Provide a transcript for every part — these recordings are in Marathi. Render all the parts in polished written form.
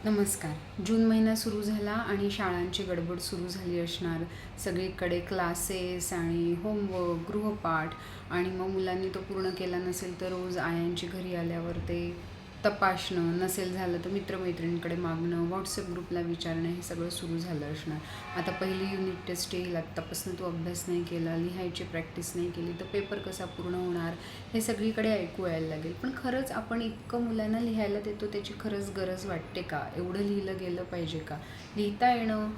नमस्कार. जून महिना सुरू झाला आणि शाळांची गडबड सुरू झाली असणार. सगळीकडे क्लासेस आणि होमवर्क, गृहपाठ आणि मग मुलांनी तो पूर्ण केला नसेल तर रोज आयांची घरी आल्यावर ते तपासणं, नसेल झालं तर मित्रमैत्रिणींकडे मागणं, व्हॉट्सअप ग्रुपला विचारणं हे सगळं सुरू झालं असणार. आता पहिली युनिट टेस्ट येईल, आत्तापासून तू अभ्यास नाही केला, लिहायची प्रॅक्टिस नाही केली तर पेपर कसा पूर्ण होणार, हे सगळीकडे ऐकू यायला लागेल. पण खरंच आपण इतकं मुलांना लिहायला देतो त्याची खरंच गरज वाटते का? एवढं लिहिलं गेलं पाहिजे का? लिहिता येणं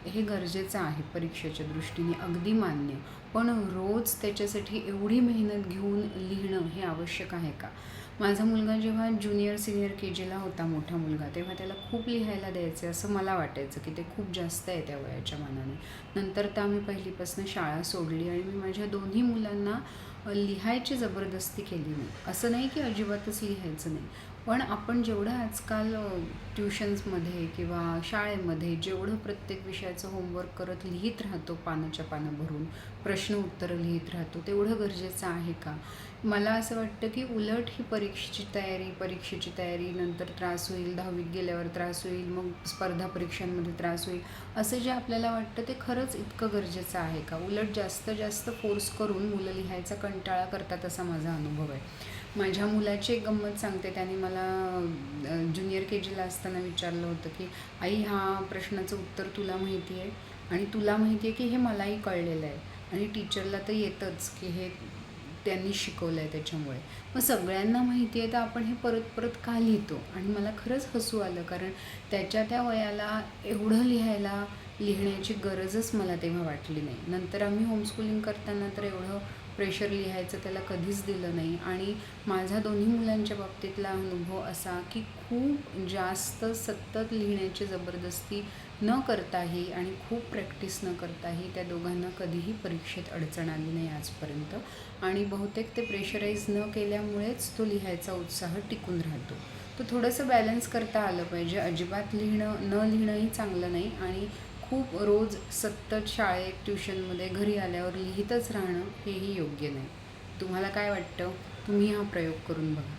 हे गरजेचं आहे परीक्षेच्या दृष्टीने, अगदी मान्य. पण रोज त्याच्यासाठी एवढी मेहनत घेऊन लिहिणं हे आवश्यक आहे का? माझा मुलगा जेव्हा ज्युनियर सिनियर के जीला होता, मोठा मुलगा, तेव्हा त्याला खूप लिहायला द्यायचे असं मला वाटायचं की ते खूप जास्त आहे त्या वयाच्या मानाने. नंतर तर आम्ही पहिलीपासून शाळा सोडली आणि मी माझ्या दोन्ही मुलांना लिहायची जबरदस्ती केली नाही. असं नाही की अजिबातच लिहायचं नाही, पण आपण जेवढं आजकाल ट्युशन्समध्ये किंवा शाळेमध्ये जेवढं प्रत्येक विषयाचं होमवर्क करत लिहित राहतो, पानाच्या पानं भरून प्रश्न उत्तरं लिहित राहतो, तेवढं गरजेचं आहे का? मला असं वाटतं की उलट ही परीक्षेची तयारी नंतर त्रास होईल, 10वीत गेल्यावर त्रास होईल, मग स्पर्धा परीक्षांमध्ये त्रास होईल, असं जे आपल्याला वाटतं ते खरंच इतकं गरजेचं आहे का? उलट जास्त जास्त फोर्स करून मुलं लिहायचा कंटाळा करतात असा माझा अनुभव आहे. माझ्या मुलाची एक गंमत सांगते. त्याने मला ज्युनियर के जीला असताना विचारलं होतं की आई, हा प्रश्नाचं उत्तर तुला माहिती आहे आणि तुला माहिती आहे की हे मलाही कळलेलं आहे आणि टीचरला तर येतंच की हे त्यांनी शिकवलं आहे त्याच्यामुळे. मग सगळ्यांना माहिती आहे तर आपण हे परत परत का लिहितो? आणि मला खरंच हसू आलं, कारण त्याच्या त्या वयाला एवढं लिहिण्याची गरजच मला तेव्हा वाटली नाही. नंतर आम्ही होमस्कूलिंग करताना तर एवढं प्रेशर लिहायचं त्याला कधीच दिलं नाही. आणि माझ्या दोन्ही मुलांच्या बाबतीतला अनुभव असा की खूप जास्त सतत लिहिण्याची जबरदस्ती न करताही आणि खूप प्रॅक्टिस न करताही त्या दोघांना कधीही परीक्षेत अडचण आली नाही आजपर्यंत. आणि बहुतेक ते प्रेशराईज न केल्यामुळेच तो लिहायचा उत्साह टिकून राहतो. तर थोडंसं बॅलन्स करता आलं पाहिजे. अजिबात न लिहिणंही चांगलं नाही आणि खूप रोज सतत शाळेत, ट्युशनमध्ये, घरी आल्यावर लिहितच राहणं हेही योग्य नाही. तुम्हाला काय वाटतं? तुम्ही हा प्रयोग करून बघा.